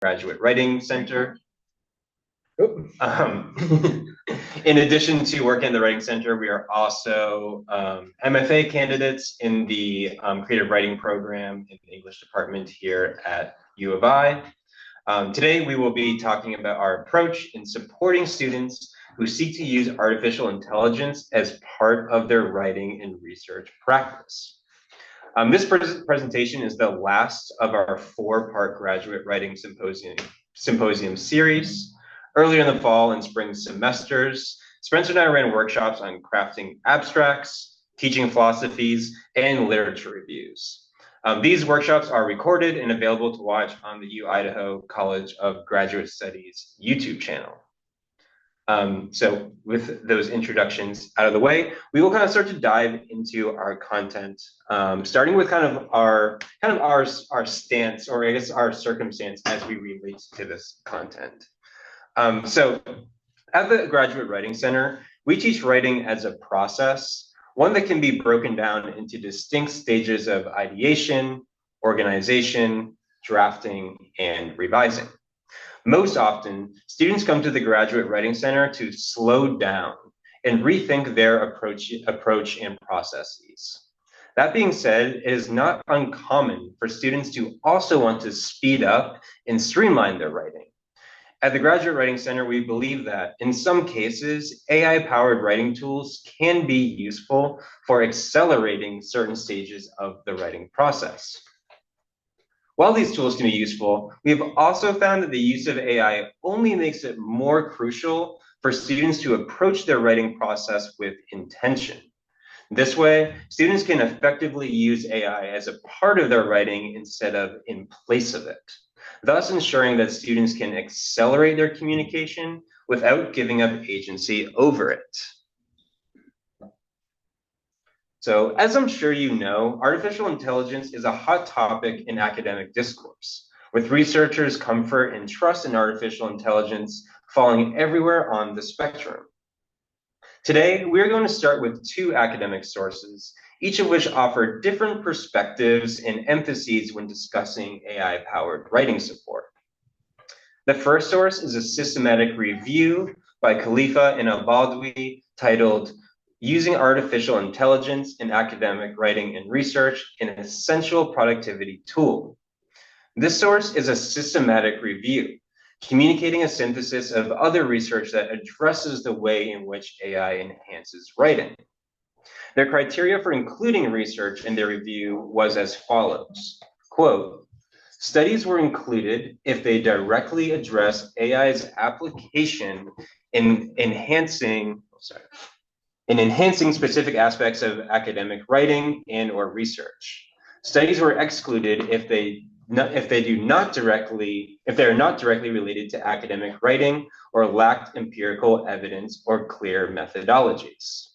Graduate Writing Center. In addition to working in the Writing Center, we are also MFA candidates in the Creative Writing program in the English department here at U of I. Today, we will be talking about our approach in supporting students who seek to use artificial intelligence as part of their writing and research practice. This presentation is the last of our 4-part Graduate Writing Symposium series. Earlier in the fall and spring semesters, Spencer and I ran workshops on crafting abstracts, teaching philosophies, and literature reviews. These workshops are recorded and available to watch on the U-Idaho College of Graduate Studies YouTube channel. So with those introductions out of the way, we will kind of start to dive into our content, starting with our stance, or I guess our circumstance as we relate to this content. So at the Graduate Writing Center, we teach writing as a process, one that can be broken down into distinct stages of ideation, organization, drafting, and revising. Most often, students come to the Graduate Writing Center to slow down and rethink their approach and processes. That being said, it is not uncommon for students to also want to speed up and streamline their writing. At the Graduate Writing Center, we believe that in some cases, AI-powered writing tools can be useful for accelerating certain stages of the writing process. While these tools can be useful, we have also found that the use of AI only makes it more crucial for students to approach their writing process with intention. This way, students can effectively use AI as a part of their writing instead of in place of it, thus ensuring that students can accelerate their communication without giving up agency over it. So, as I'm sure you know, artificial intelligence is a hot topic in academic discourse, with researchers' comfort and trust in artificial intelligence falling everywhere on the spectrum. Today, we're going to start with 2 academic sources, each of which offer different perspectives and emphases when discussing AI-powered writing support. The first source is a systematic review by Khalifa and Al-Baldwi titled "Using Artificial Intelligence in Academic Writing and Research, an Essential Productivity Tool." This source is a systematic review, communicating a synthesis of other research that addresses the way in which AI enhances writing. Their criteria for including research in their review was as follows, quote, "Studies were included if they directly address AI's application in enhancing specific aspects of academic writing and or research. Studies were excluded if they are not directly related to academic writing or lacked empirical evidence or clear methodologies."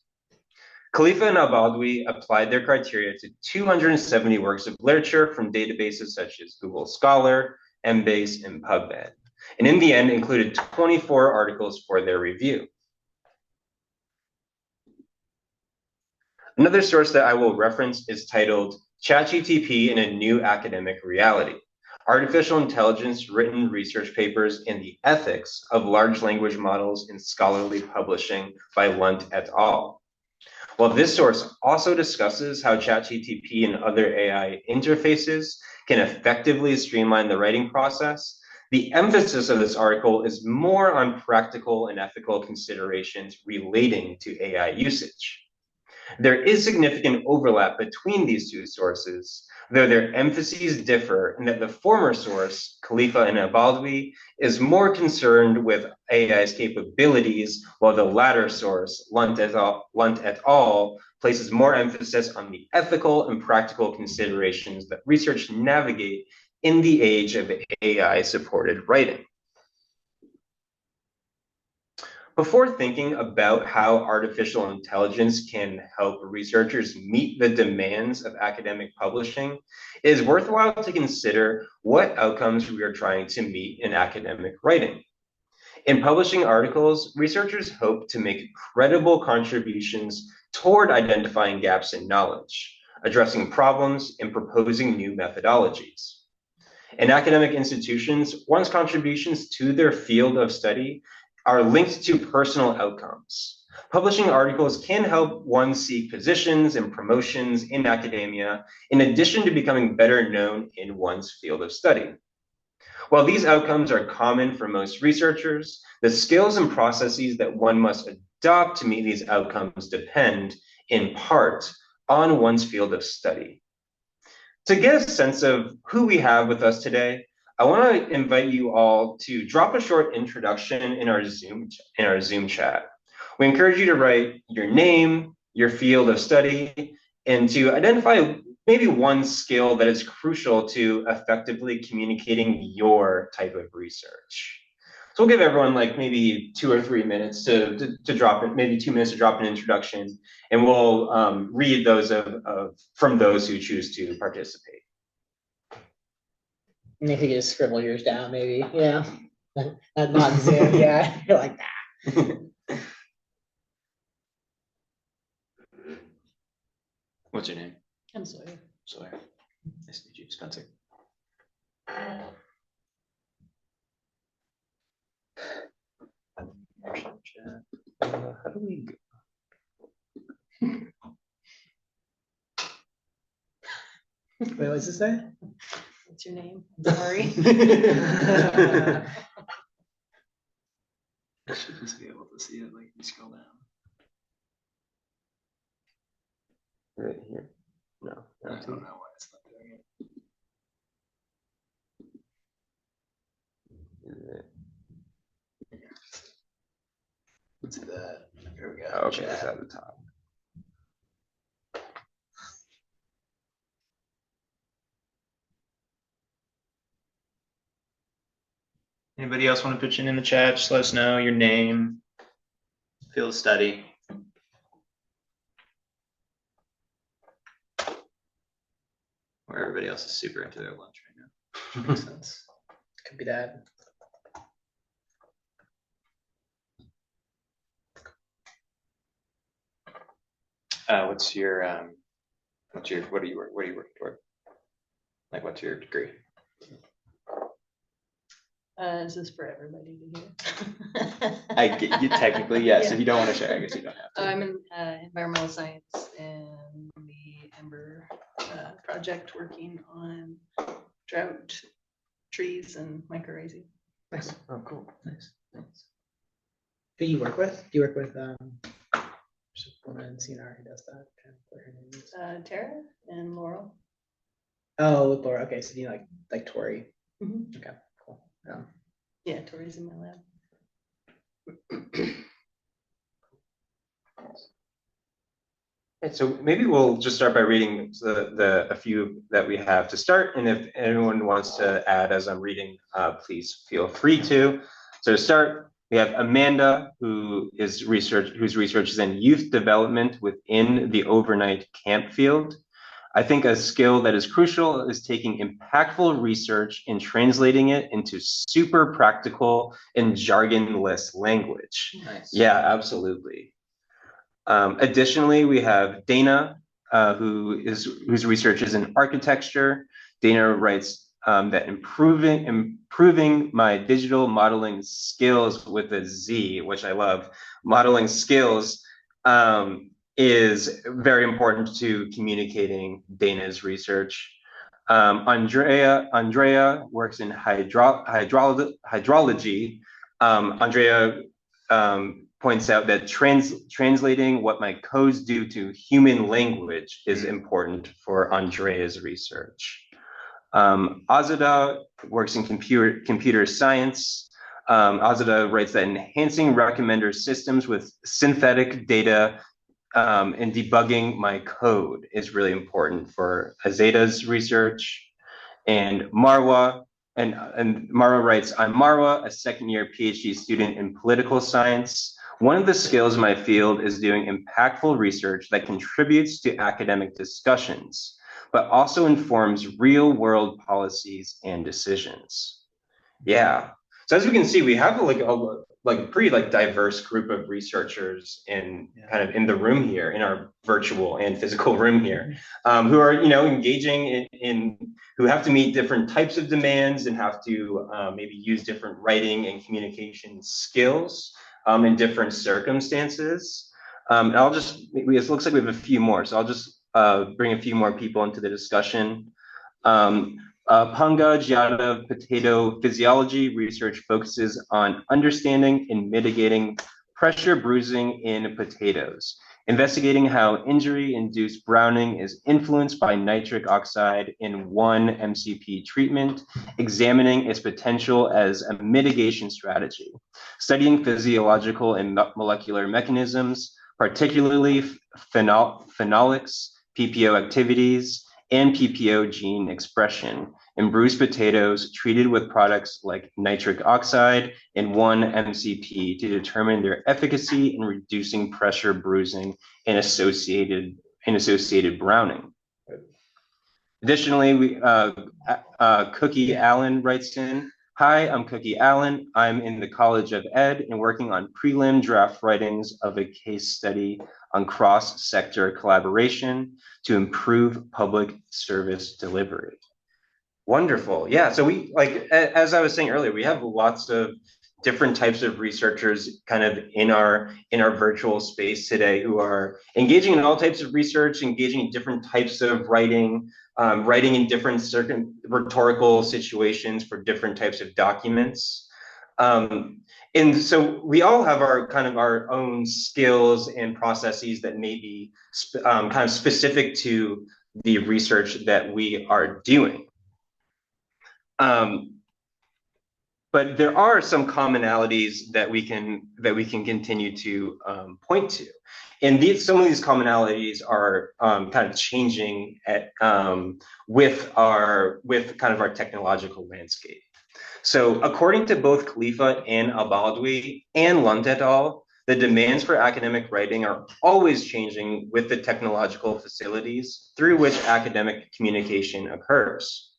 Khalifa and Al-Baldwi applied their criteria to 270 works of literature from databases such as Google Scholar, Embase, and PubMed, and in the end included 24 articles for their review. Another source that I will reference is titled "ChatGPT in a New Academic Reality: Artificial Intelligence Written Research Papers in the Ethics of Large Language Models in Scholarly Publishing" by Lunt et al. While this source also discusses how ChatGPT and other AI interfaces can effectively streamline the writing process, the emphasis of this article is more on practical and ethical considerations relating to AI usage. There is significant overlap between these 2 sources, though their emphases differ in that the former source, Khalifa and Al-Baldwi, is more concerned with AI's capabilities, while the latter source, Lunt et al., places more emphasis on the ethical and practical considerations that research navigate in the age of AI-supported writing. Before thinking about how artificial intelligence can help researchers meet the demands of academic publishing, it is worthwhile to consider what outcomes we are trying to meet in academic writing. In publishing articles, researchers hope to make credible contributions toward identifying gaps in knowledge, addressing problems, and proposing new methodologies. In academic institutions, one's contributions to their field of study are linked to personal outcomes. Publishing articles can help one seek positions and promotions in academia, in addition to becoming better known in one's field of study. While these outcomes are common for most researchers, the skills and processes that one must adopt to meet these outcomes depend, in part, on one's field of study. To get a sense of who we have with us today, I want to invite you all to drop a short introduction in our Zoom chat. We encourage you to write your name, your field of study, and to identify maybe one skill that is crucial to effectively communicating your type of research. So we'll give everyone like maybe 2 or 3 minutes to drop it, maybe 2 minutes to drop an introduction, and we'll read those from those who choose to participate. And if you could just scribble yours down, maybe, yeah. Not Zoom, yeah, you're like that. What's your name? I'm Sawyer. Sawyer. Nice to meet you, Spencer. How do we go? Wait, what's this say? What's your name? I'm sorry. I should just be able to see it, like, you scroll down. Right here? No. I don't know why it's not doing it. Let's do that. Here we go. Oh, okay, it's at the top. Anybody else want to pitch in the chat? Just let us know your name, field of study. Where everybody else is super into their lunch right now. Makes sense. Could be that. What are you working toward? Like, what's your degree? This is for everybody to hear. I get you technically, yes. If you don't want to share, I guess you don't have to. I'm in environmental science and the Ember project working on drought, trees, and mycorrhizae. Nice. Oh, cool. Nice. Who you work with? Do you work with there's a woman in CNR who does that? I can't remember what her name is. Tara and Laurel. Oh, Laura. Okay, so do you like Tori? Mm-hmm. Okay, cool. Yeah, Tori's in my lab. Okay, so maybe we'll just start by reading a few that we have to start, and if anyone wants to add as I'm reading, please feel free to. So to start, we have Amanda, whose research is in youth development within the overnight camp field. I think a skill that is crucial is taking impactful research and translating it into super practical and jargonless language. Nice. Yeah, absolutely. Additionally, we have Dana, whose research is in architecture. Dana writes that improving my digital modeling skills with a Z, which I love, modeling skills, is very important to communicating Dana's research. Andrea works in hydrology. Andrea points out that translating what my codes do to human language is important for Andrea's research. Azada works in computer science. Azada writes that enhancing recommender systems with synthetic data and debugging my code is really important for Azada's research. And Marwa writes, I'm Marwa, a second-year PhD student in political science. One of the skills in my field is doing impactful research that contributes to academic discussions, but also informs real-world policies and decisions. Yeah, So as we can see, we have like a pretty like diverse group of researchers in kind of in the room here, in our virtual and physical room here, who are engaging in who have to meet different types of demands and have to maybe use different writing and communication skills in different circumstances. And it looks like we have a few more, so I'll just bring a few more people into the discussion. Panga Giada potato physiology research focuses on understanding and mitigating pressure bruising in potatoes, investigating how injury-induced browning is influenced by nitric oxide in 1-MCP treatment, examining its potential as a mitigation strategy, studying physiological and molecular mechanisms, particularly phenolics, PPO activities, and PPO gene expression in bruised potatoes treated with products like nitric oxide and 1-MCP to determine their efficacy in reducing pressure bruising and associated browning. Additionally, Cookie Allen writes in, "Hi, I'm Cookie Allen. I'm in the College of Ed and working on prelim draft writings of a case study on cross-sector collaboration to improve public service delivery." Wonderful. Yeah. So we as I was saying earlier, we have lots of different types of researchers kind of in our virtual space today who are engaging in all types of research, engaging in different types of writing, writing in different rhetorical situations for different types of documents. And so we all have our own skills and processes that may be kind of specific to the research that we are doing. But there are some commonalities that we can continue to point to, and some of these commonalities are kind of changing with kind of our technological landscape. So according to both Khalifa and Al-Baldwi and Lunt et al., the demands for academic writing are always changing with the technological facilities through which academic communication occurs.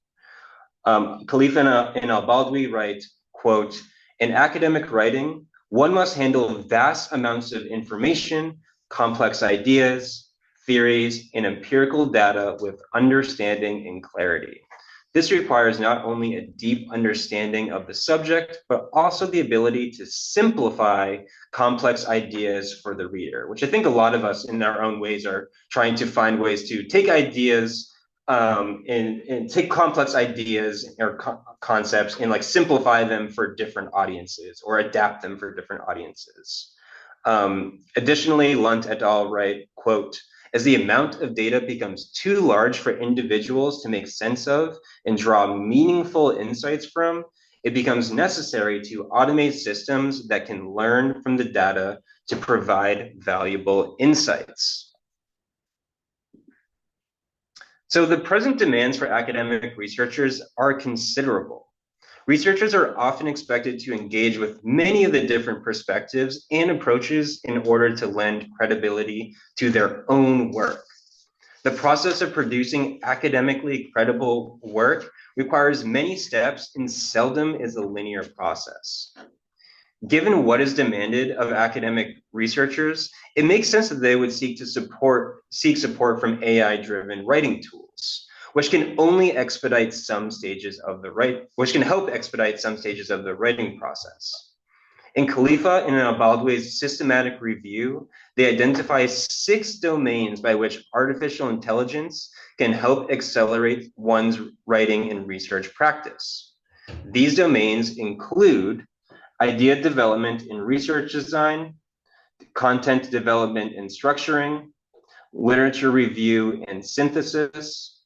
Khalifa and Al-Baldwi write, quote, "In academic writing, one must handle vast amounts of information, complex ideas, theories, and empirical data with understanding and clarity. This requires not only a deep understanding of the subject, but also the ability to simplify complex ideas for the reader," which I think a lot of us in our own ways are trying to find ways to take ideas and take complex ideas or concepts and like simplify them for different audiences or adapt them for different audiences. Additionally, Lunt et al. Write, quote, "As the amount of data becomes too large for individuals to make sense of and draw meaningful insights from, it becomes necessary to automate systems that can learn from the data to provide valuable insights." So the present demands for academic researchers are considerable. Researchers are often expected to engage with many of the different perspectives and approaches in order to lend credibility to their own work. The process of producing academically credible work requires many steps and seldom is a linear process. Given what is demanded of academic researchers, it makes sense that they would seek support from AI-driven writing tools, which can help expedite some stages of the writing process. In Khalifa and in Al-Baldwi's systematic review, they identify 6 domains by which artificial intelligence can help accelerate one's writing and research practice. These domains include idea development and research design, content development and structuring, literature review and synthesis,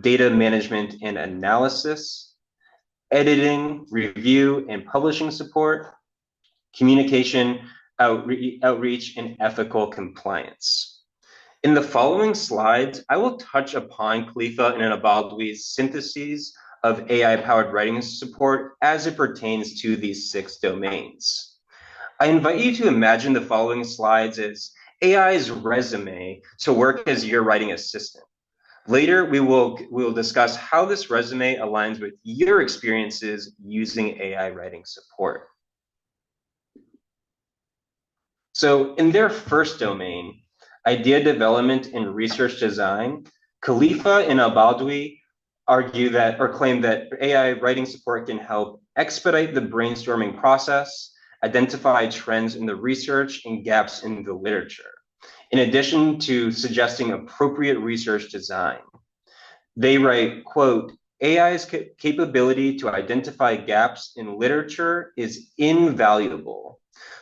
data management and analysis, editing, review, and publishing support, communication, outreach, and ethical compliance. In the following slides, I will touch upon Khalifa and Al-Baldwi's syntheses of AI-powered writing support as it pertains to these 6 domains. I invite you to imagine the following slides as AI's resume to work as your writing assistant. Later, we will discuss how this resume aligns with your experiences using AI writing support. So in their first domain, idea development and research design, Khalifa and Al-Badawi claim that AI writing support can help expedite the brainstorming process, identify trends in the research and gaps in the literature, in addition to suggesting appropriate research design. They write, quote, AI's capability to identify gaps in literature is invaluable.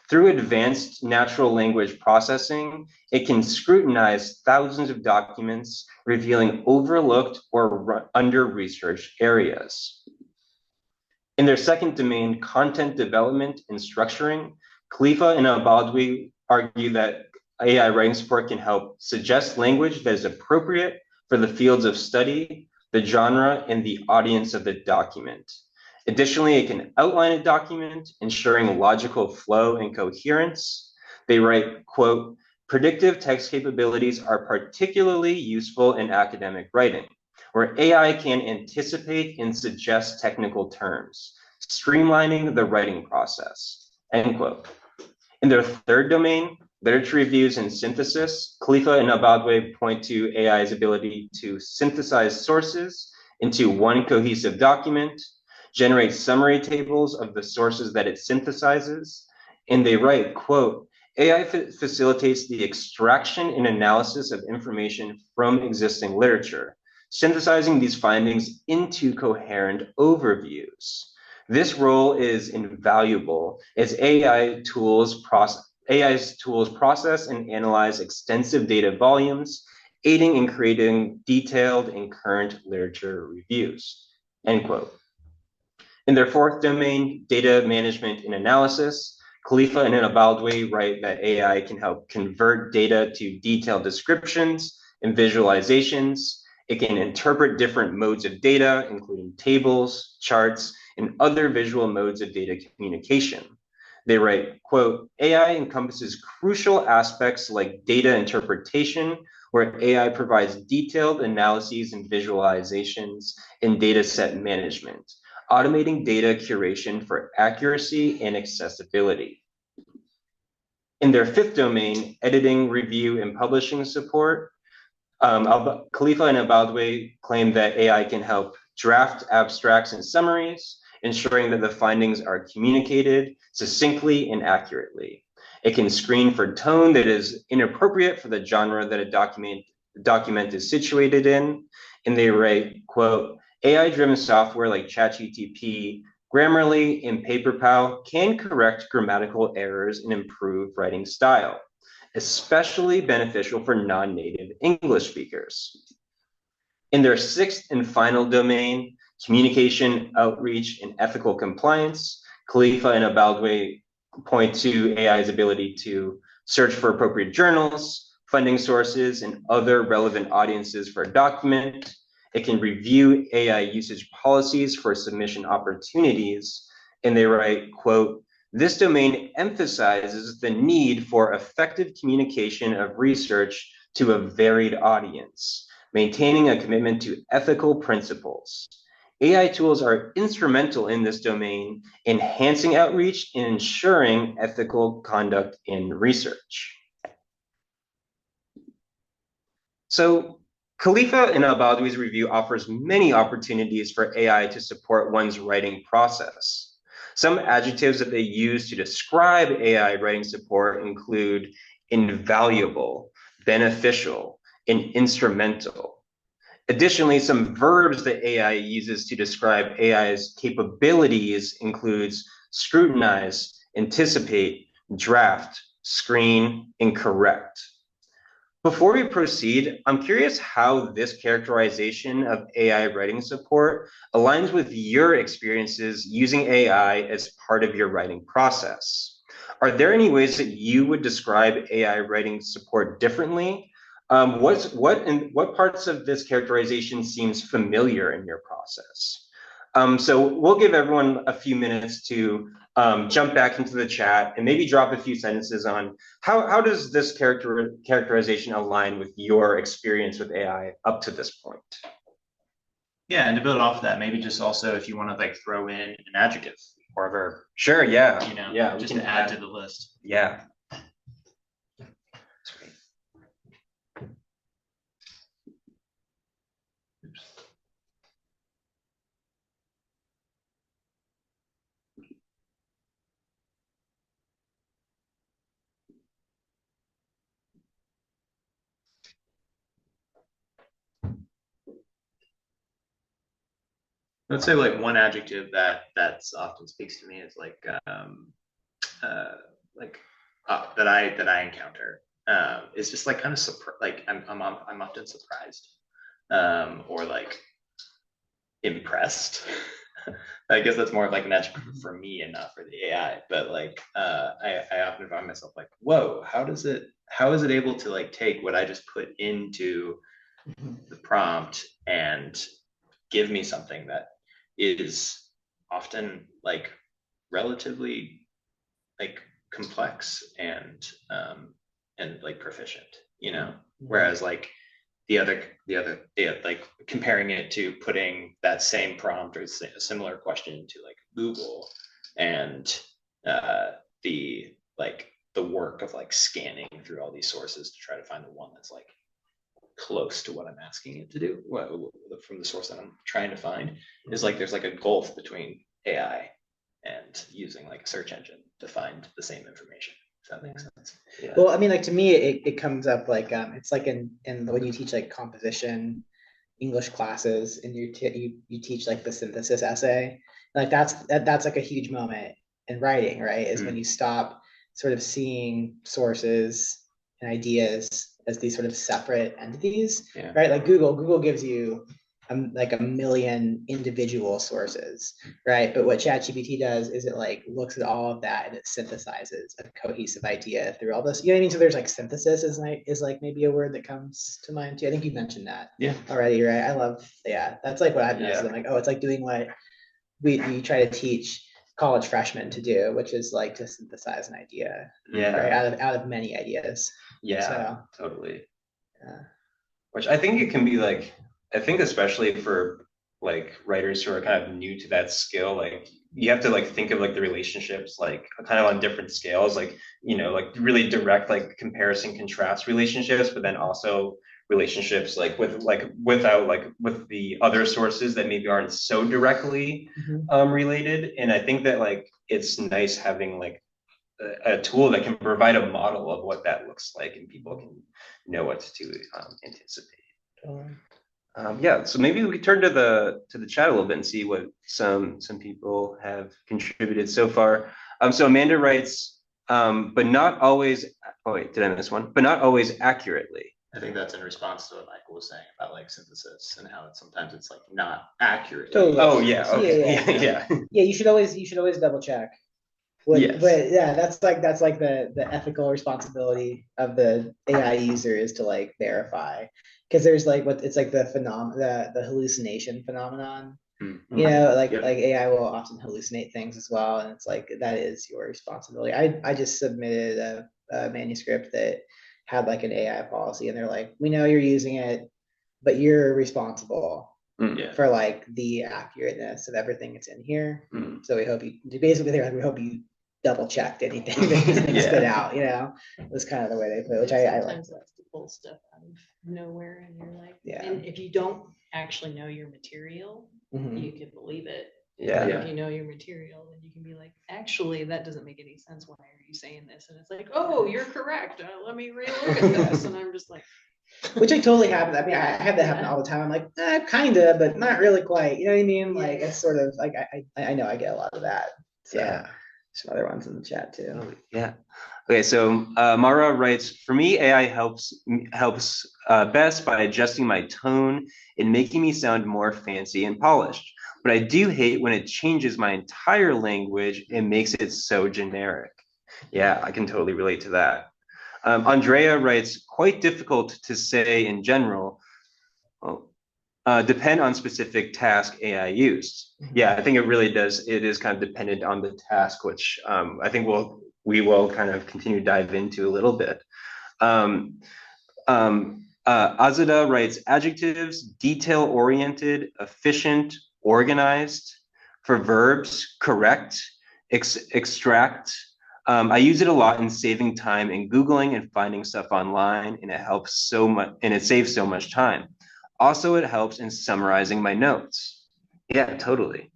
Through advanced natural language processing, it can scrutinize thousands of documents, revealing overlooked or under-researched areas. In their second domain, content development and structuring, Khalifa and Al-Badawi argue that AI writing support can help suggest language that is appropriate for the fields of study, the genre, and the audience of the document. Additionally, it can outline a document, ensuring logical flow and coherence. They write, quote, predictive text capabilities are particularly useful in academic writing, where AI can anticipate and suggest technical terms, streamlining the writing process, end quote. In their third domain, literature reviews and synthesis, Khalifa and Al-Badawi point to AI's ability to synthesize sources into one cohesive document, generate summary tables of the sources that it synthesizes, and they write, quote, AI facilitates the extraction and analysis of information from existing literature, synthesizing these findings into coherent overviews. This role is invaluable as AI's tools process and analyze extensive data volumes, aiding in creating detailed and current literature reviews, end quote. In their fourth domain, data management and analysis, Khalifa and Al-Badawi write that AI can help convert data to detailed descriptions and visualizations. It can interpret different modes of data, including tables, charts, and other visual modes of data communication. They write, quote, AI encompasses crucial aspects like data interpretation, where AI provides detailed analyses and visualizations, and data set management, automating data curation for accuracy and accessibility. In their fifth domain, editing, review, and publishing support, Khalifa and Al-Badawi claim that AI can help draft abstracts and summaries, ensuring that the findings are communicated succinctly and accurately. It can screen for tone that is inappropriate for the genre that a document is situated in. And they write, quote, AI-driven software like ChatGPT, Grammarly, and PaperPal can correct grammatical errors and improve writing style, especially beneficial for non-native English speakers. In their sixth and final domain, communication, outreach, and ethical compliance, Khalifa and Al-Badawi point to AI's ability to search for appropriate journals, funding sources, and other relevant audiences for a document. It can review AI usage policies for submission opportunities. And they write, quote, this domain emphasizes the need for effective communication of research to a varied audience, maintaining a commitment to ethical principles. AI tools are instrumental in this domain, enhancing outreach and ensuring ethical conduct in research. So Khalifa and Al-Badawi's review offers many opportunities for AI to support one's writing process. Some adjectives that they use to describe AI writing support include invaluable, beneficial, and instrumental. Additionally, some verbs that AI uses to describe AI's capabilities includes scrutinize, anticipate, draft, screen, and correct. Before we proceed, I'm curious how this characterization of AI writing support aligns with your experiences using AI as part of your writing process. Are there any ways that you would describe AI writing support differently? What parts of this characterization seems familiar in your process? So we'll give everyone a few minutes to jump back into the chat and maybe drop a few sentences on how does this characterization align with your experience with AI up to this point? Yeah, and to build off of that, maybe just also if you want to like throw in an adjective or a verb, Sure, yeah. you know, Yeah, we just can to add to the list. Yeah. Let's say like one adjective that's often speaks to me is like that I encounter is just like kind of like I'm often surprised or like impressed. I guess that's more of like an adjective for me and not for the AI. But like I often find myself like, whoa, how is it able to like take what I just put into the prompt and give me something that is often like relatively like complex and like proficient, you know. Whereas like the other like comparing it to putting that same prompt or a similar question into like Google and the like the work of like scanning through all these sources to try to find the one that's like close to what I'm asking it to do from the source that I'm trying to find is like there's like a gulf between AI and using like a search engine to find the same information. If that makes sense. Yeah. Well, I mean, like to me, it comes up like it's like in when you teach like composition English classes and you teach like the synthesis essay, like that's like a huge moment in writing, right? Is when you stop sort of seeing sources and ideas as these sort of separate entities, right? Like Google gives you like a million individual sources, right? But what ChatGPT does is it like looks at all of that and it synthesizes a cohesive idea through all this. You know what I mean? So there's like synthesis is like maybe a word that comes to mind too. I think you mentioned that already, right? I love, that's like what I've noticed. I'm like, oh, it's like doing what we try to teach college freshmen to do, which is like to synthesize an idea, right? Out of many ideas. Yeah, so, totally. Yeah. Which I think it can be like, I think especially for like writers who are kind of new to that skill, like you have to like think of like the relationships like kind of on different scales, like, you know, like really direct like comparison contrast relationships, but then also relationships like without like with the other sources that maybe aren't so directly related. And I think that like it's nice having like a tool that can provide a model of what that looks like and people can know what to anticipate. Yeah, so maybe we could turn to the chat a little bit and see what some people have contributed so far. So Amanda writes, but not always. Oh wait, did I miss one? But not always accurately. I think that's in response to what Michael was saying about like synthesis and how sometimes it's like not accurate. Totally. Oh yeah. Okay. Yeah. You should always double check. Yes. But yeah, that's like the ethical responsibility of the AI user is to like verify, because there's like it's like the hallucination phenomenon. You know, like AI will often hallucinate things as well, and it's like that is your responsibility. I just submitted a manuscript that had like an AI policy, and they're like, we know you're using it, but you're responsible for like the accurateness of everything that's in here. So we hope we hope you double checked anything that spit out, you know. It was kind of the way they put it, which I like. Sometimes that's to pull stuff out of nowhere and you're like, and if you don't actually know your material, you can believe it. But if you know your material, then you can be like, actually, that doesn't make any sense. Why are you saying this? And it's like, oh, you're correct. Let me relook at this. And I'm just like, which I totally happen. I mean, I have that happen all the time. I'm like, kinda, but not really quite. You know what I mean? Like it's sort of like I know I get a lot of that. So. Some other ones in the chat too. Yeah. Okay, so Mara writes, for me, AI helps best by adjusting my tone and making me sound more fancy and polished. But I do hate when it changes my entire language and makes it so generic. Yeah, I can totally relate to that. Andrea writes, quite difficult to say in general. depend on specific task AI used. Yeah, I think it really does. It is kind of dependent on the task, which I think we will kind of continue to dive into a little bit. Azuda writes adjectives: detail-oriented, efficient, organized. For verbs: correct, extract. I use it a lot in saving time in Googling and finding stuff online, and it helps so much, and it saves so much time. Also, it helps in summarizing my notes. Yeah, totally.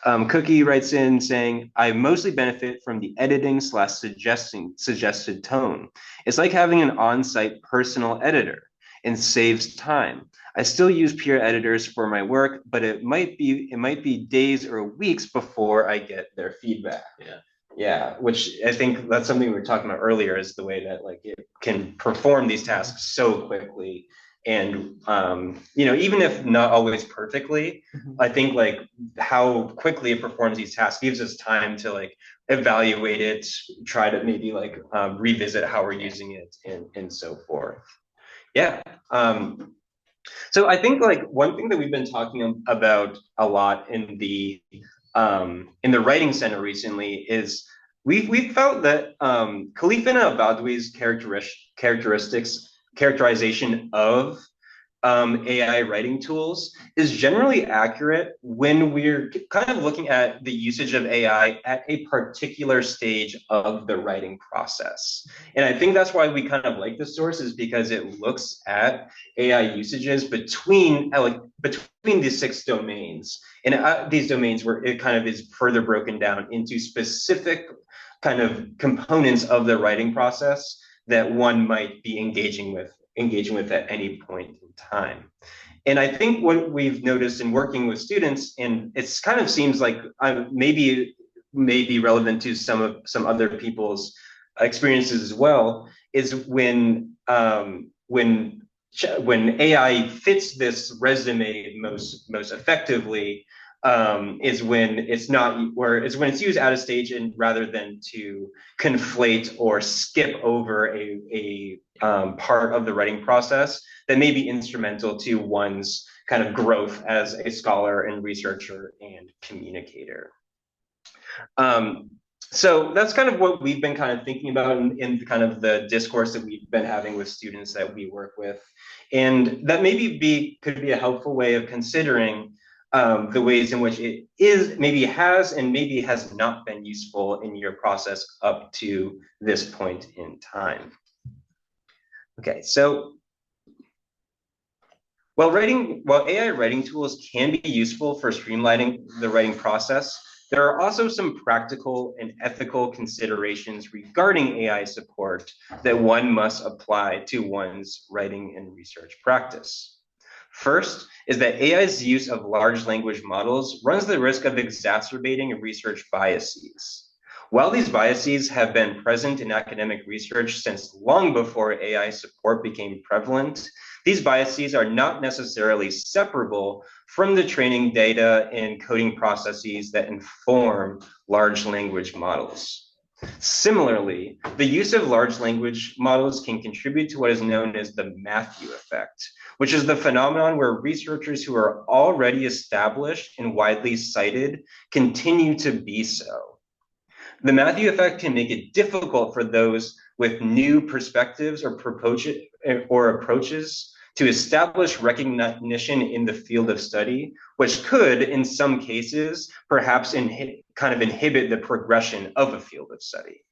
Cookie writes in saying, I mostly benefit from the editing / suggested tone. It's like having an on-site personal editor and saves time. I still use peer editors for my work, but it might be days or weeks before I get their feedback. Yeah, which I think that's something we were talking about earlier, is the way that like it can perform these tasks so quickly. And even if not always perfectly, I think like how quickly it performs these tasks gives us time to like evaluate it, try to maybe like revisit how we're using it, and so forth. Yeah. So I think like one thing that we've been talking about a lot in the writing center recently is we felt that Khalifina Abadwi's characterization of AI writing tools is generally accurate when we're kind of looking at the usage of AI at a particular stage of the writing process. And I think that's why we kind of like this source, is because it looks at AI usages between these 6 domains, and these domains where it kind of is further broken down into specific kind of components of the writing process that one might be engaging with at any point in time. And I think what we've noticed in working with students, and it's kind of seems like maybe relevant to some other people's experiences as well, is when AI fits this resume most effectively, is when it's used at a stage, and rather than to conflate or skip over a part of the writing process that may be instrumental to one's kind of growth as a scholar and researcher and communicator. So that's kind of what we've been kind of thinking about in kind of the discourse that we've been having with students that we work with. And that could be a helpful way of considering the ways in which it has not been useful in your process up to this point in time. Okay, so while AI writing tools can be useful for streamlining the writing process, there are also some practical and ethical considerations regarding AI support that one must apply to one's writing and research practice. First is that AI's use of large language models runs the risk of exacerbating research biases. While these biases have been present in academic research since long before AI support became prevalent, these biases are not necessarily separable from the training data and coding processes that inform large language models. Similarly, the use of large language models can contribute to what is known as the Matthew effect, which is the phenomenon where researchers who are already established and widely cited continue to be so. The Matthew effect can make it difficult for those with new perspectives or approaches to establish recognition in the field of study, which could, in some cases, perhaps kind of inhibit the progression of a field of study.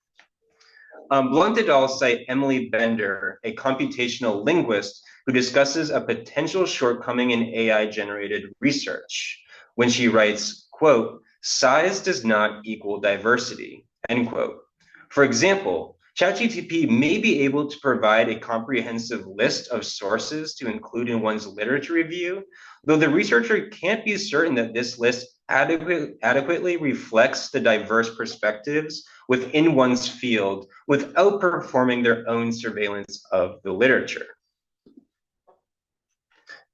Blunt et al. Cite Emily Bender, a computational linguist, who discusses a potential shortcoming in AI-generated research when she writes, quote, "Size does not equal diversity," end quote. For example, ChatGPT may be able to provide a comprehensive list of sources to include in one's literature review, though the researcher can't be certain that this list adequately reflects the diverse perspectives within one's field without performing their own surveillance of the literature.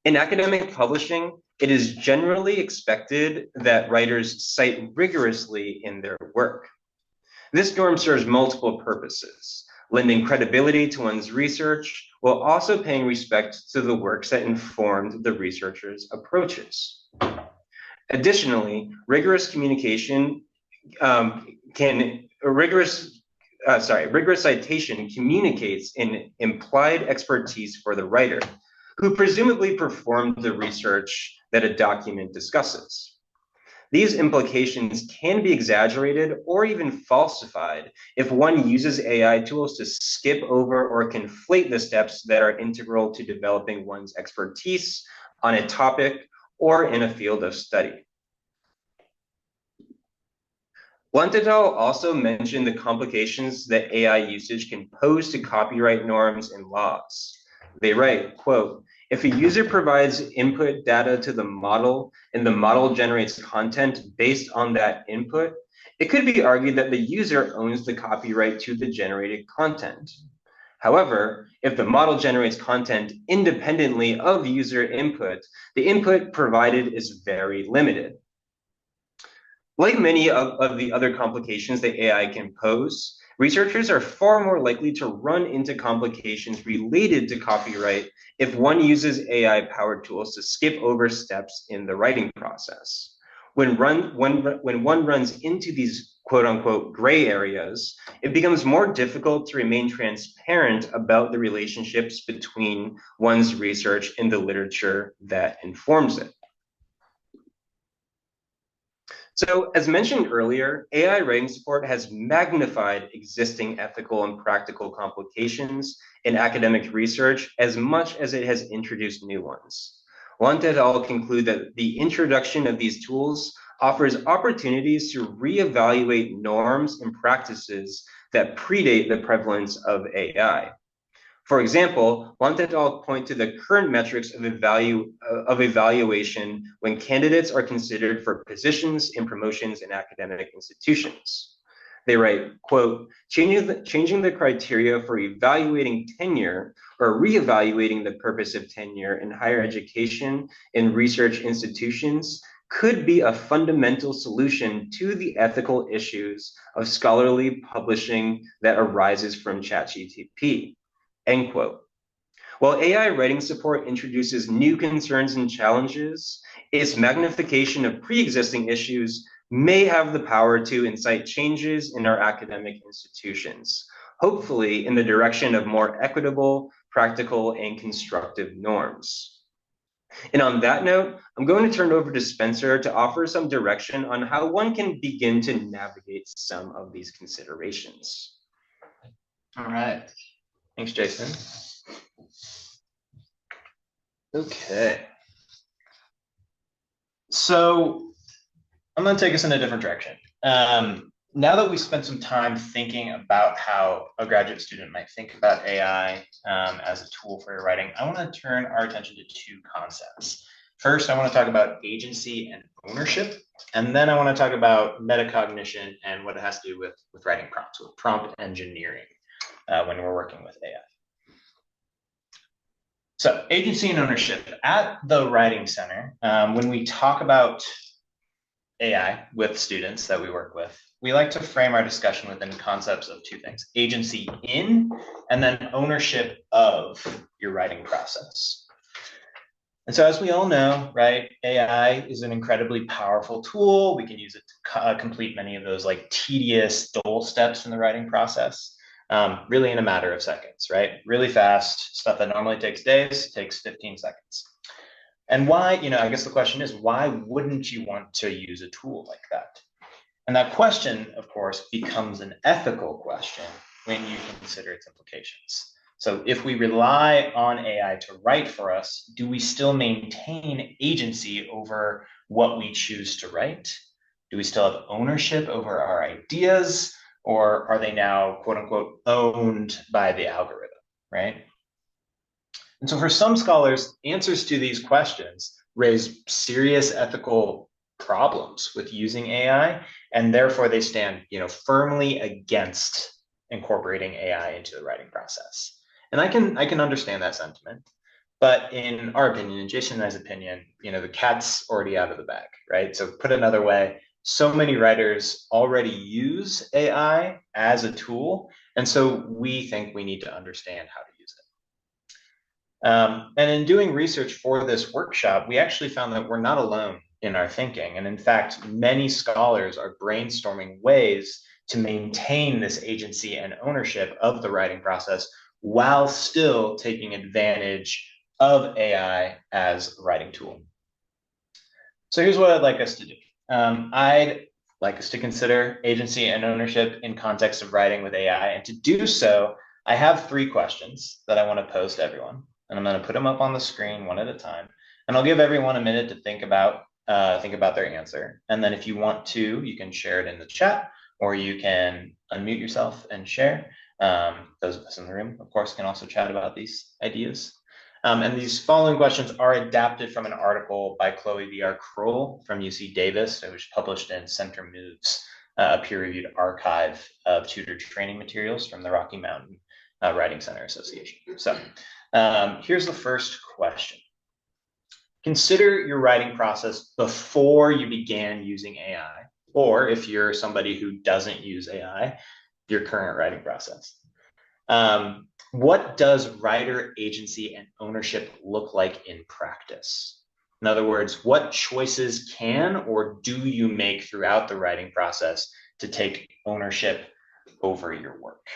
In academic publishing, it is generally expected that writers cite rigorously in their work. This norm serves multiple purposes. lending credibility to one's research while also paying respect to the works that informed the researcher's approaches. Additionally, rigorous communication rigorous citation communicates an implied expertise for the writer, who presumably performed the research that a document discusses. These implications can be exaggerated or even falsified if one uses AI tools to skip over or conflate the steps that are integral to developing one's expertise on a topic or in a field of study. Lunt et al. Also mentioned the complications that AI usage can pose to copyright norms and laws. They write, quote, if a user provides input data to the model and the model generates content based on that input, it could be argued that the user owns the copyright to the generated content. However, if the model generates content independently of user input, the input provided is very limited. Like many of the other complications that AI can pose, researchers are far more likely to run into complications related to copyright if one uses AI-powered tools to skip over steps in the writing process. When one runs into these quote-unquote gray areas, it becomes more difficult to remain transparent about the relationships between one's research and the literature that informs it. So, as mentioned earlier, AI writing support has magnified existing ethical and practical complications in academic research as much as it has introduced new ones. Lunt et al. Conclude that the introduction of these tools offers opportunities to reevaluate norms and practices that predate the prevalence of AI. For example, Lunt et al. Point to the current metrics of evaluation when candidates are considered for positions and promotions in academic institutions. They write, quote, changing the criteria for evaluating tenure or reevaluating the purpose of tenure in higher education and research institutions could be a fundamental solution to the ethical issues of scholarly publishing that arises from ChatGPT. End quote. While AI writing support introduces new concerns and challenges, its magnification of pre-existing issues may have the power to incite changes in our academic institutions, hopefully in the direction of more equitable, practical, and constructive norms. And on that note, I'm going to turn it over to Spencer to offer some direction on how one can begin to navigate some of these considerations. All right. Thanks, Jason. Okay. So I'm going to take us in a different direction. Now that we spent some time thinking about how a graduate student might think about AI as a tool for your writing, I want to turn our attention to two concepts. First, I want to talk about agency and ownership, and then I want to talk about metacognition and what it has to do with writing prompts, with prompt engineering when we're working with AI. So agency and ownership. At the Writing Center, when we talk about AI with students that we work with, we like to frame our discussion within concepts of two things: agency in, and then ownership of your writing process. And so as we all know, right, AI is an incredibly powerful tool. We can use it to complete many of those like tedious, dull steps in the writing process. Really in a matter of seconds, right? Really fast, stuff that normally takes days, takes 15 seconds. And why, I guess the question is, why wouldn't you want to use a tool like that? And that question, of course, becomes an ethical question when you consider its implications. So if we rely on AI to write for us, do we still maintain agency over what we choose to write? Do we still have ownership over our ideas? Or are they now, quote unquote, owned by the algorithm, right? And so for some scholars, answers to these questions raise serious ethical problems with using AI, and therefore they stand, firmly against incorporating AI into the writing process. And I can understand that sentiment, but in our opinion, in Jason and I's opinion, the cat's already out of the bag, right? So put another way, so many writers already use AI as a tool, and so we think we need to understand how to use it. And in doing research for this workshop, we actually found that we're not alone in our thinking. And in fact, many scholars are brainstorming ways to maintain this agency and ownership of the writing process while still taking advantage of AI as a writing tool. So here's what I'd like us to do. I'd like us to consider agency and ownership in context of writing with AI. And to do so, I have 3 questions that I want to pose to everyone. And I'm going to put them up on the screen one at a time. And I'll give everyone a minute to think about their answer. And then if you want to, you can share it in the chat, or you can unmute yourself and share. Those of us in the room, of course, can also chat about these ideas. And these following questions are adapted from an article by Chloe V.R. Kroll from UC Davis. It was published in Center Moves, a peer-reviewed archive of tutor training materials from the Rocky Mountain Writing Center Association. So here's the first question. Consider your writing process before you began using AI, or if you're somebody who doesn't use AI, your current writing process. What does writer agency and ownership look like in practice? In other words, what choices can or do you make throughout the writing process to take ownership over your work?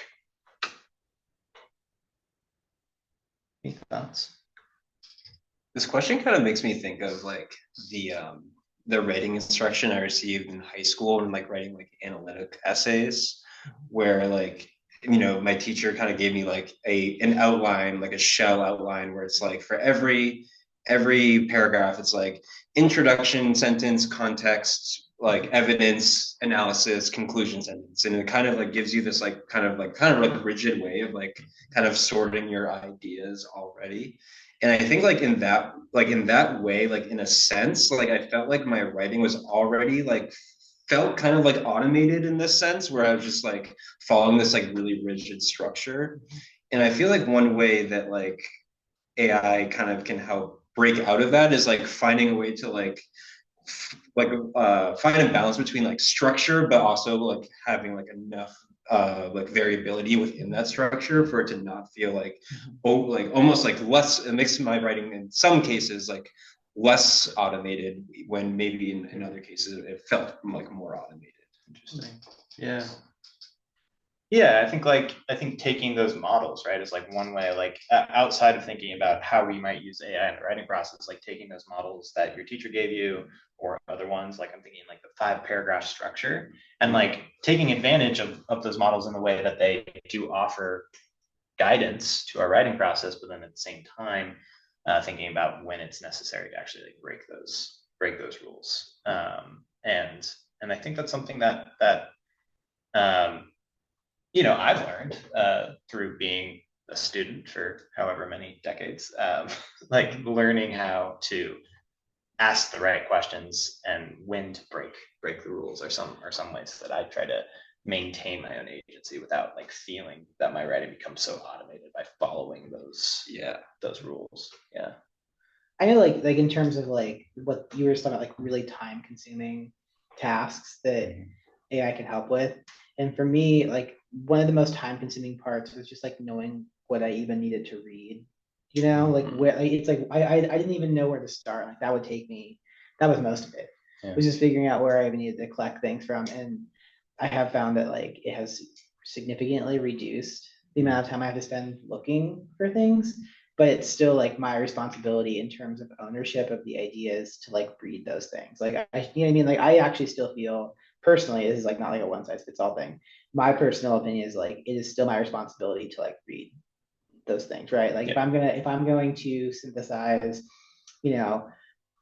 Any thoughts? This question kind of makes me think of like the writing instruction I received in high school and like writing like analytic essays, where like, you know, my teacher kind of gave me like an outline, like a shell outline, where it's like for every paragraph, it's like introduction sentence, context, like evidence, analysis, conclusion sentence. And it kind of like gives you this like kind of like rigid way of like kind of sorting your ideas already. And I think like in that way, like in a sense, like I felt like my writing was already like felt kind of like automated in this sense, where I was just like following this like really rigid structure. And I feel like one way that like AI kind of can help break out of that is like finding a way to find a balance between like structure, but also like having like enough like variability within that structure for it to not feel like almost like less. It makes my writing in some cases like less automated, when maybe in other cases it felt like more automated. Interesting. Yeah, I think taking those models, right, is like one way, like outside of thinking about how we might use AI in the writing process, like taking those models that your teacher gave you or other ones, like I'm thinking like the 5-paragraph structure, and like taking advantage of those models in the way that they do offer guidance to our writing process, but then at the same time, thinking about when it's necessary to actually like break those rules. And I think that's something that you know, I've learned through being a student for however many decades, like learning how to ask the right questions and when to break the rules are some ways that I try to maintain my own agency without like feeling that my writing becomes so automated by following those rules. Yeah. I know like in terms of like what you were talking about, like really time consuming tasks that AI can help with. And for me, like one of the most time consuming parts was just like knowing what I even needed to read, you know, like where it's like I didn't even know where to start. Like that would take me, that was most of it. It was just figuring out where I even needed to collect things from. And I have found that like it has significantly reduced the amount of time I have to spend looking for things, but it's still like my responsibility in terms of ownership of the ideas to like read those things. Like I, you know what I mean? Like I actually still feel personally, this is like not like a one size fits all thing. My personal opinion is like it is still my responsibility to like read those things, right? Like if I'm going to synthesize, you know,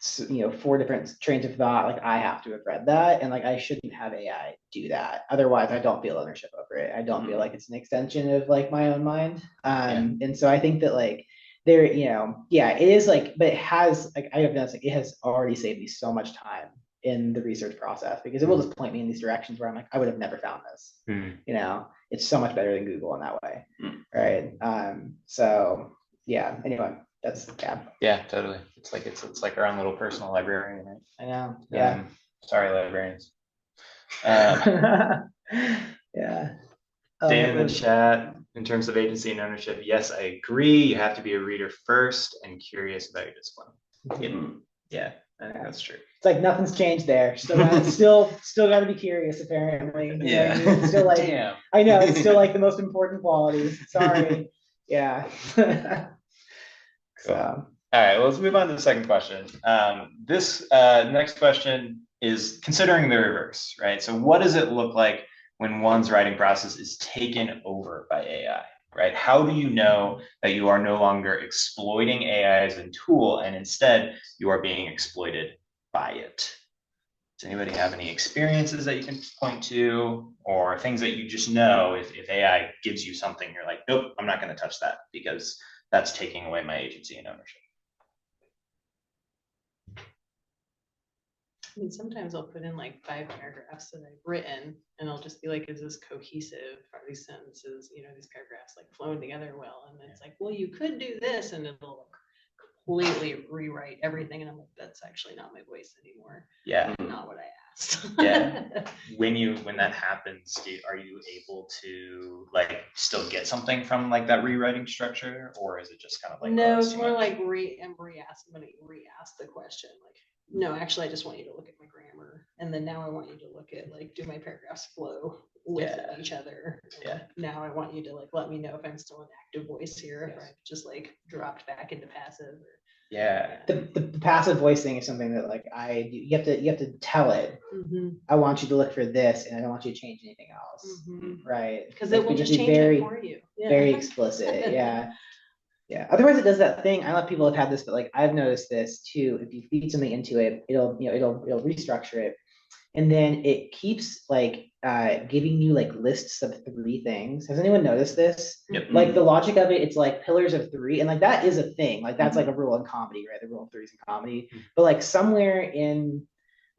4 different trains of thought, like I have to have read that, and like I shouldn't have AI do that. Otherwise, I don't feel ownership over it. I don't feel like it's an extension of like my own mind. And so I think that like there, you know, it is like, but it has like I have noticed like it has already saved me so much time in the research process, because it will just point me in these directions where I'm like, I would have never found this. You know, it's so much better than Google in that way, right? So yeah. Anyway, that's Totally. It's like our own little personal librarian, right? I know. Yeah. Sorry, librarians. Um, Yeah. Dan in the chat, in terms of agency and ownership, yes, I agree. You have to be a reader first and curious about your discipline. Yeah, I think that's true. It's like nothing's changed there. Still gotta be curious, apparently. Yeah. It's still like, damn. I know, it's still like the most important quality. Sorry. Yeah. Cool. All right, well, let's move on to the second question. This next question is considering the reverse, right? So what does it look like when one's writing process is taken over by AI, right? How do you know that you are no longer exploiting AI as a tool and instead you are being exploited by it? Does anybody have any experiences that you can point to or things that you just know if AI gives you something, you're like, nope, I'm not going to touch that because that's taking away my agency and ownership? I mean, sometimes I'll put in like 5 paragraphs that I've written and I'll just be like, is this cohesive? Are these sentences, these paragraphs like flowing together well? And it's like, well, you could do this and it'll completely rewrite everything. And I'm like, that's actually not my voice anymore. Yeah. Not what I asked. Yeah. When that happens, are you able to like still get something from like that rewriting structure, or is it just kind of like, no, it's more like re-ask the question. Like, no, actually, I just want you to look at my grammar. And then now I want you to look at like, do my paragraphs flow with each other? And now I want you to like, let me know if I'm still an active voice here, if I've just like dropped back into passive. The passive voice thing is something that like you have to tell it, I want you to look for this and I don't want you to change anything else. Right. Because it will just change it for you. Very explicit. Yeah. Otherwise it does that thing. I know people have had this, but like I've noticed this too. If you feed something into it, it'll restructure it. And then it keeps like giving you like lists of 3 things. Has anyone noticed this? Yep. Like the logic of it, it's like pillars of 3, and like that is a thing. Like that's like a rule in comedy, right? The rule of 3s in comedy. But like somewhere in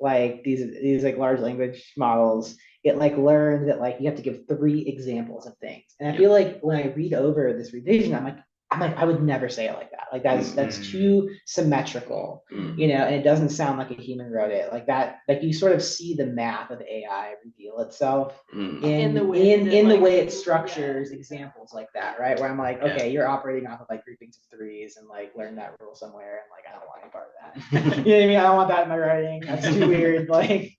like these like large language models, it like learned that like you have to give 3 examples of things. And I feel like when I read over this revision, I'm like, I would never say it like that. Like that's too symmetrical, and it doesn't sound like a human wrote it like that. Like you sort of see the math of AI reveal itself in the way it structures examples like that, right? Where I'm like, okay, you're operating off of like groupings of 3s and like learn that rule somewhere, and like I don't want any part of that. You know what I mean? I don't want that in my writing. That's too weird. Like,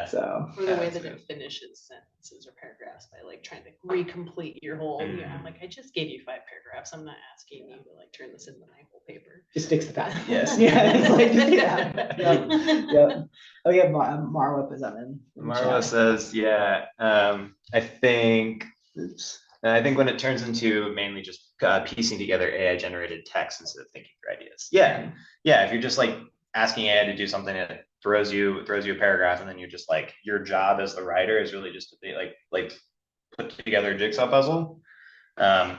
So or the way that it finishes sentences or paragraphs by like trying to recomplete your whole. I'm like, I just gave you 5 paragraphs. I'm not asking you to like turn this into my whole paper. Just fix the pattern. It's like Oh yeah, Marwa puts that in. Marwa says, I think when it turns into mainly just piecing together AI generated text instead of thinking through ideas. If you're just like asking AI to do something that throws you a paragraph, and then you're just like, your job as the writer is really just to be like put together a jigsaw puzzle.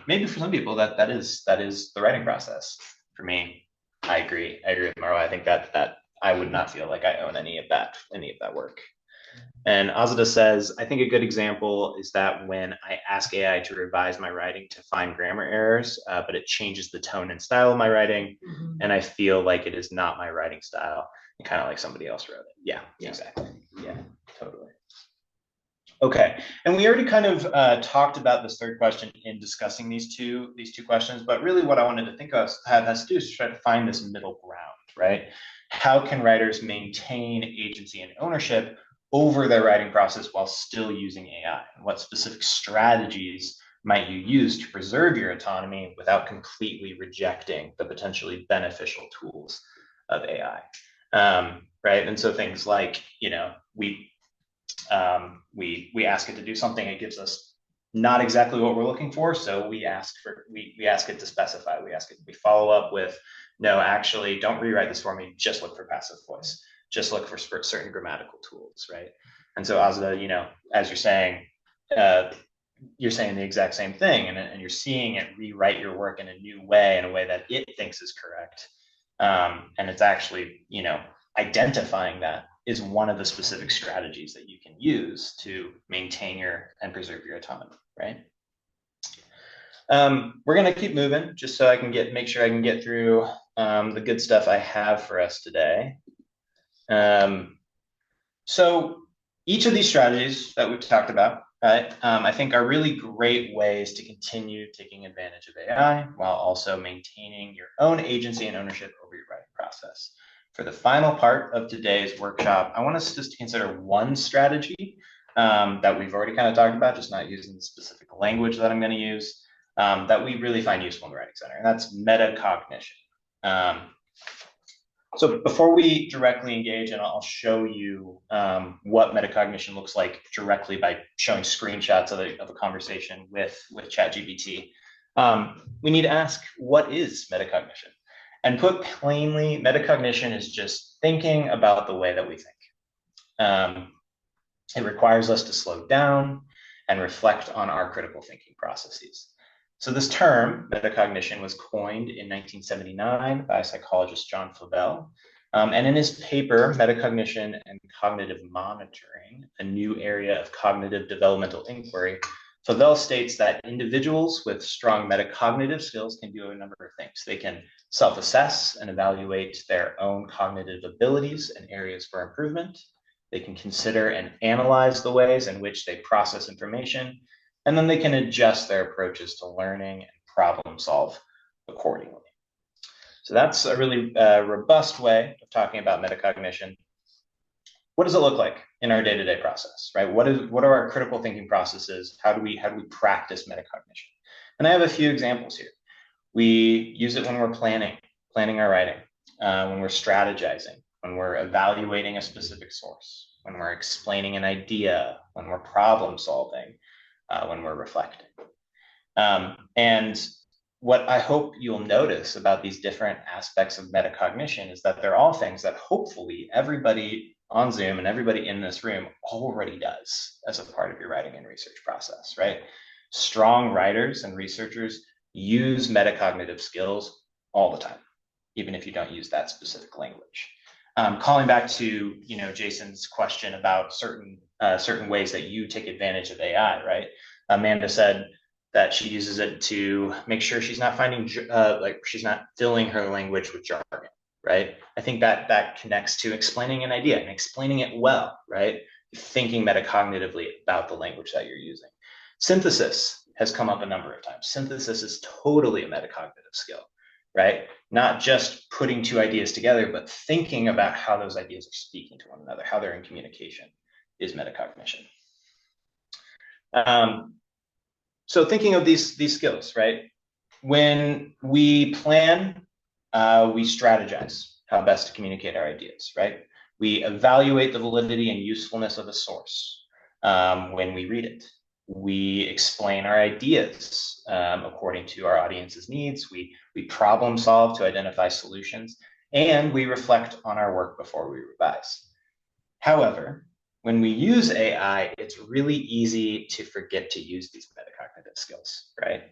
Maybe for some people that is the writing process. For me, I agree with Marwa. I think that I would not feel like I own any of that work. And Azada says, I think a good example is that when I ask AI to revise my writing to find grammar errors, but it changes the tone and style of my writing, and I feel like it is not my writing style, and kind of like somebody else wrote it. Exactly. Totally. Okay, and we already kind of talked about this third question in discussing these two questions, but really what I wanted to think of has to do is try to find this middle ground, right? How can writers maintain agency and ownership over their writing process while still using AI? And what specific strategies might you use to preserve your autonomy without completely rejecting the potentially beneficial tools of AI? Right, and so things like, we ask it to do something, it gives us not exactly what we're looking for, so we ask it to specify. We follow up with, no, actually, don't rewrite this for me. Just look for passive voice. Just look for certain grammatical tools, right? And so Azada, as you're saying the exact same thing, and you're seeing it rewrite your work in a new way, in a way that it thinks is correct. And it's actually, identifying that is one of the specific strategies that you can use to maintain and preserve your autonomy, right? We're gonna keep moving just so I can make sure I can get through the good stuff I have for us today. So each of these strategies that we've talked about, right, I think are really great ways to continue taking advantage of AI while also maintaining your own agency and ownership over your writing process. For the final part of today's workshop, I want us just to consider one strategy that we've already kind of talked about, just not using the specific language that I'm going to use, that we really find useful in the Writing Center, and that's metacognition. So before we directly engage, and I'll show you what metacognition looks like directly by showing screenshots of a conversation with ChatGPT, we need to ask, what is metacognition? And put plainly, metacognition is just thinking about the way that we think. It requires us to slow down and reflect on our critical thinking processes. So this term, metacognition, was coined in 1979 by psychologist John Flavel. And in his paper, Metacognition and Cognitive Monitoring, a new area of cognitive developmental inquiry, Flavel states that individuals with strong metacognitive skills can do a number of things. They can self-assess and evaluate their own cognitive abilities and areas for improvement. They can consider and analyze the ways in which they process information, and then they can adjust their approaches to learning and problem solve accordingly. So that's a really robust way of talking about metacognition. What does it look like in our day-to-day process, right? What are our critical thinking processes? How do we practice metacognition? And I have a few examples here. We use it when we're planning our writing, when we're strategizing, when we're evaluating a specific source, when we're explaining an idea, when we're problem solving, when we're reflecting. And what I hope you'll notice about these different aspects of metacognition is that they're all things that hopefully everybody on Zoom and everybody in this room already does as a part of your writing and research process, right? Strong writers and researchers use metacognitive skills all the time, even if you don't use that specific language. Calling back to Jason's question about certain ways that you take advantage of AI, right? Amanda said that she uses it to make sure she's not finding she's not filling her language with jargon, right? I think that connects to explaining an idea and explaining it well, right? Thinking metacognitively about the language that you're using. Synthesis has come up a number of times. Synthesis is totally a metacognitive skill, right? Not just putting two ideas together, but thinking about how those ideas are speaking to one another, how they're in communication is metacognition. So thinking of these skills, right? When we plan, we strategize how best to communicate our ideas, right? We evaluate the validity and usefulness of a source when we read it. We explain our ideas according to our audience's needs. We problem solve to identify solutions, and we reflect on our work before we revise. However, when we use AI, it's really easy to forget to use these metacognitive skills, right?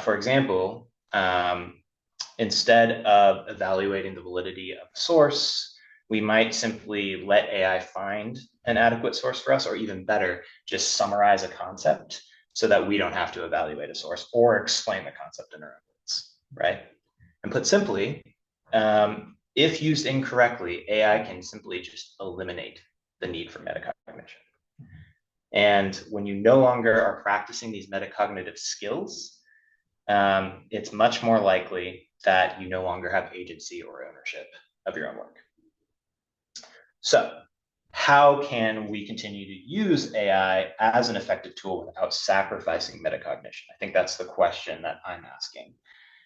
For example, instead of evaluating the validity of a source, we might simply let AI find an adequate source for us, or even better, just summarize a concept so that we don't have to evaluate a source or explain the concept in our own words, right? And put simply, if used incorrectly, AI can simply just eliminate the need for metacognition. And when you no longer are practicing these metacognitive skills, it's much more likely that you no longer have agency or ownership of your own work. So how can we continue to use AI as an effective tool without sacrificing metacognition? I think that's the question that I'm asking.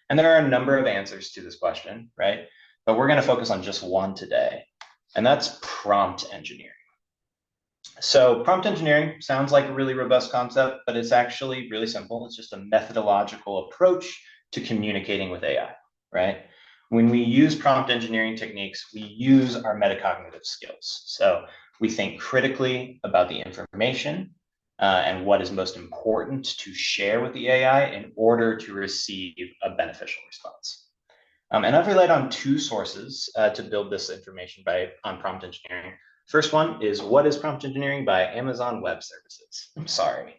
And there are a number of answers to this question, right? But we're going to focus on just one today, and that's prompt engineering. So prompt engineering sounds like a really robust concept, but it's actually really simple. It's just a methodological approach to communicating with AI, right? When we use prompt engineering techniques, we use our metacognitive skills. So we think critically about the information and what is most important to share with the AI in order to receive a beneficial response. And I've relied on two sources to build this information on prompt engineering. First one is What is Prompt Engineering by Amazon Web Services. I'm sorry.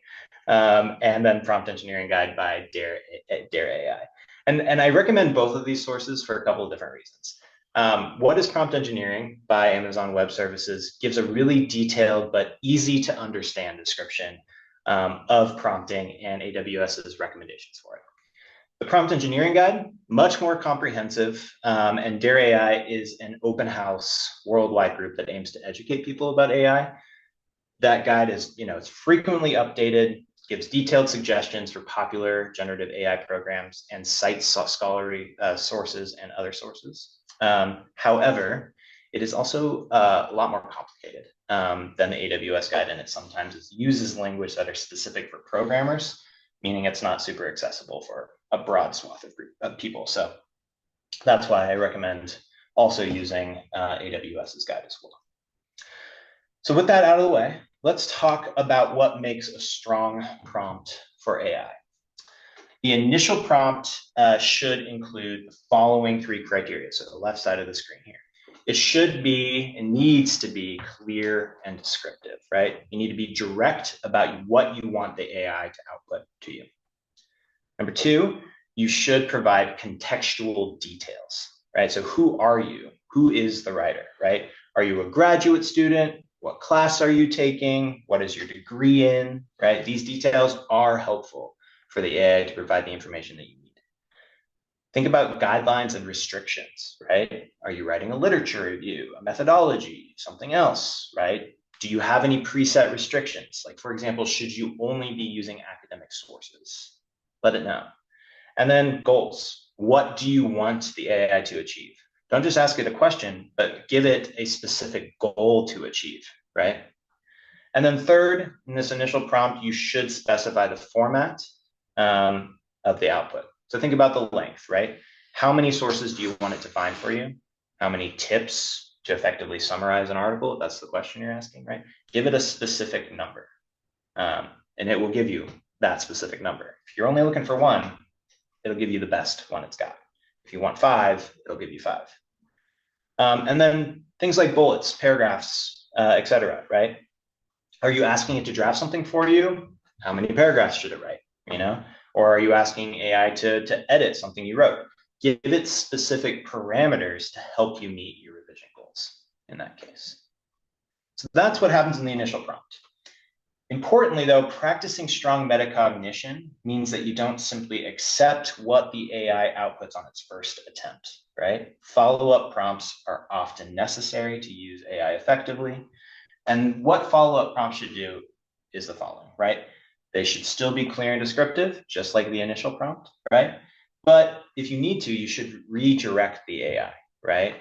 And then Prompt Engineering Guide by Dare AI. And I recommend both of these sources for a couple of different reasons. What is Prompt Engineering by Amazon Web Services gives a really detailed but easy to understand description of prompting and AWS's recommendations for it. The Prompt Engineering Guide, much more comprehensive, and Dare AI is an open house worldwide group that aims to educate people about AI. That guide is, it's frequently updated, gives detailed suggestions for popular generative AI programs, and cites scholarly sources and other sources. However, it is also a lot more complicated than the AWS guide, and it sometimes uses language that are specific for programmers, meaning it's not super accessible for a broad swath of people. So that's why I recommend also using AWS's guide as well. So with that out of the way, let's talk about what makes a strong prompt for AI. The initial prompt should include the following 3 criteria. So the left side of the screen here. It should be, it needs to be clear and descriptive, right? You need to be direct about what you want the AI to output to you. Number 2, you should provide contextual details, right? So who are you? Who is the writer, right? Are you a graduate student? What class are you taking? What is your degree in, right? These details are helpful for the AI to provide the information that you need. Think about guidelines and restrictions, right? Are you writing a literature review, a methodology, something else, right? Do you have any preset restrictions? Like, for example, should you only be using academic sources? Let it know. And then goals. What do you want the AI to achieve? Don't just ask it a question, but give it a specific goal to achieve, right? And then third, in this initial prompt, you should specify the format of the output. So think about the length, right? How many sources do you want it to find for you? How many tips to effectively summarize an article? If that's the question you're asking, right? Give it a specific number, and it will give you that specific number. If you're only looking for 1, it'll give you the best one it's got. If you want 5, it'll give you 5. And then things like bullets, paragraphs, etc., right? Are you asking it to draft something for you? How many paragraphs should it write, Or are you asking AI to edit something you wrote? Give it specific parameters to help you meet your revision goals in that case. So that's what happens in the initial prompt. Importantly, though, practicing strong metacognition means that you don't simply accept what the AI outputs on its first attempt, right? Follow-up prompts are often necessary to use AI effectively. And what follow-up prompts should do is the following, right? They should still be clear and descriptive, just like the initial prompt, right? But if you need to, you should redirect the AI, right?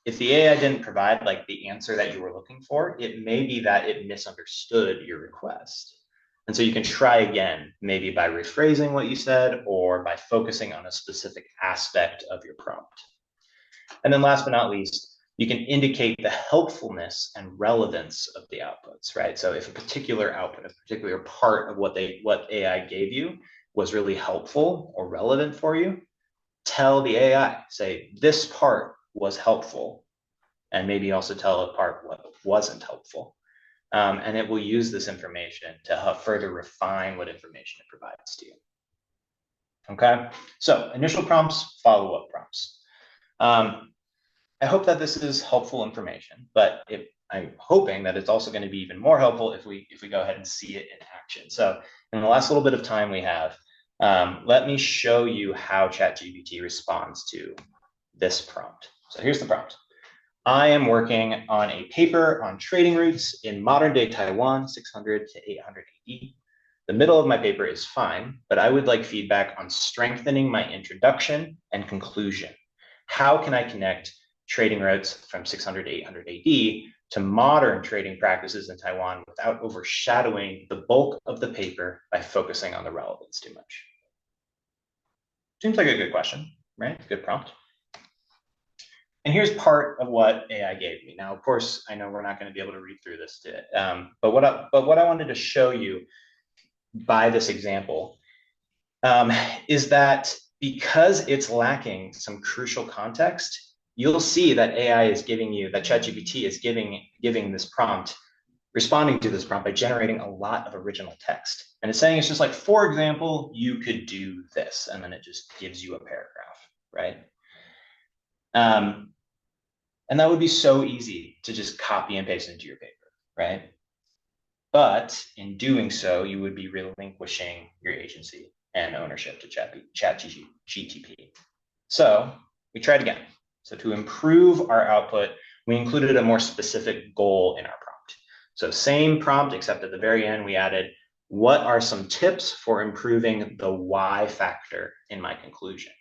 If the AI didn't provide like the answer that you were looking for, it may be that it misunderstood your request. And so you can try again, maybe by rephrasing what you said or by focusing on a specific aspect of your prompt. And then last but not least, you can indicate the helpfulness and relevance of the outputs, right? So if a particular output, a particular part of what AI gave you was really helpful or relevant for you, tell the AI, say, this part was helpful, and maybe also tell a part what wasn't helpful. And it will use this information to further refine what information it provides to you. Okay, so initial prompts, follow-up prompts. I hope that this is helpful information, but I'm hoping that it's also going to be even more helpful if we go ahead and see it in action. So in the last little bit of time we have, let me show you how ChatGPT responds to this prompt. So here's the prompt. I am working on a paper on trading routes in modern-day Taiwan, 600 to 800 AD. The middle of my paper is fine, but I would like feedback on strengthening my introduction and conclusion. How can I connect trading routes from 600 to 800 AD to modern trading practices in Taiwan without overshadowing the bulk of the paper by focusing on the relevance too much? Seems like a good question, right? Good prompt. And here's part of what AI gave me. Now, of course, I know we're not going to be able to read through this today, but what I wanted to show you by this example is that because it's lacking some crucial context, you'll see that AI is giving you, that ChatGPT is giving this prompt, responding to this prompt by generating a lot of original text. And it's saying, it's just like, for example, you could do this, and then it just gives you a paragraph, right? And that would be so easy to just copy and paste into your paper, right? But in doing so, you would be relinquishing your agency and ownership to ChatGPT. So we tried again. So to improve our output, we included a more specific goal in our prompt. So same prompt, except at the very end, we added, what are some tips for improving the why factor in my conclusion?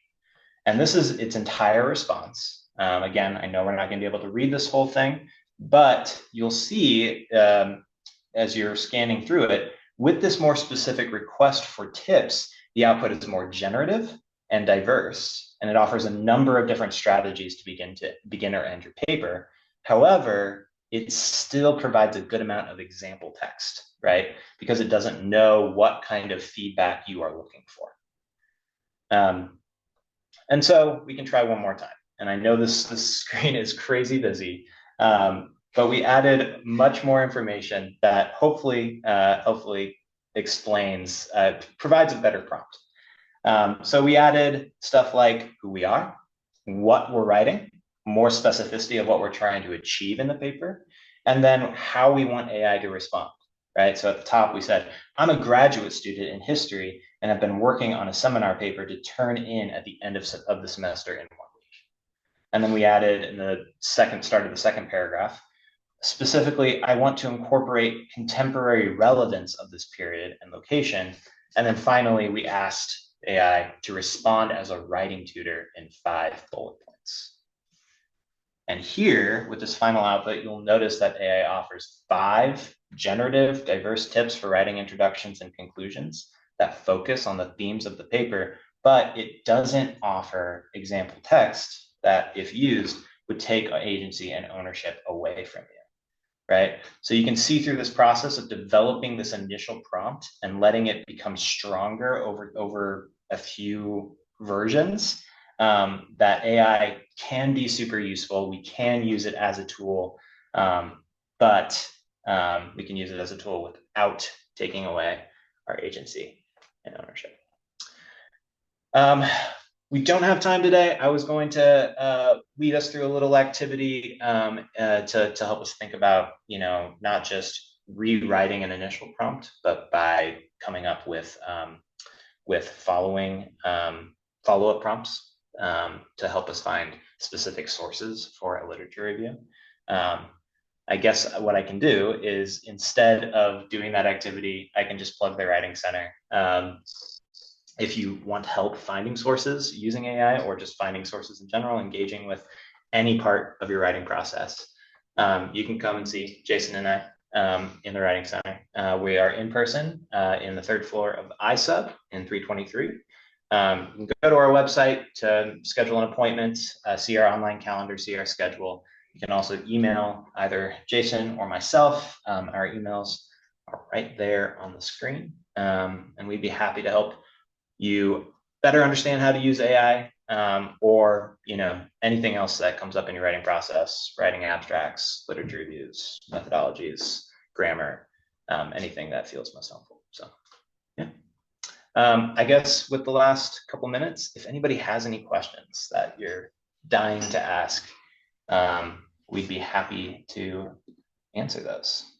And this is its entire response. Again, I know we're not going to be able to read this whole thing, but you'll see as you're scanning through it, with this more specific request for tips, the output is more generative and diverse, and it offers a number of different strategies to begin or end your paper. However, it still provides a good amount of example text, right? Because it doesn't know what kind of feedback you are looking for. And so we can try one more time. And I know this screen is crazy busy, but we added much more information that hopefully explains, provides a better prompt. So we added stuff like who we are, what we're writing, more specificity of what we're trying to achieve in the paper, and then how we want AI to respond, right? So at the top, we said, I'm a graduate student in history, and I've been working on a seminar paper to turn in at the end of the semester in 1 week. And then we added in the start of the second paragraph, specifically, I want to incorporate contemporary relevance of this period and location. And then finally, we asked AI to respond as a writing tutor in 5 bullet points. And here, with this final output, you'll notice that AI offers 5 generative, diverse tips for writing introductions and conclusions that focus on the themes of the paper, but it doesn't offer example text that, if used, would take agency and ownership away from you, right? So you can see through this process of developing this initial prompt and letting it become stronger over a few versions, that AI can be super useful. We can use it as a tool, but we can use it as a tool without taking away our agency and ownership. We don't have time today. I was going to lead us through a little activity to help us think about, not just rewriting an initial prompt, but by coming up with follow-up prompts to help us find specific sources for a literature review. I guess what I can do is, instead of doing that activity, I can just plug the Writing Center. If you want help finding sources using AI, or just finding sources in general, engaging with any part of your writing process, you can come and see Jason and I in the Writing Center. We are in person in the 3rd floor of iSub in 323. You can go to our website to schedule an appointment, see our online calendar, see our schedule. You can also email either Jason or myself. Our emails are right there on the screen, and we'd be happy to help you better understand how to use AI, or anything else that comes up in your writing process, writing abstracts, literature reviews, methodologies, grammar, anything that feels most helpful. So yeah. I guess with the last couple minutes, if anybody has any questions that you're dying to ask, we'd be happy to answer those.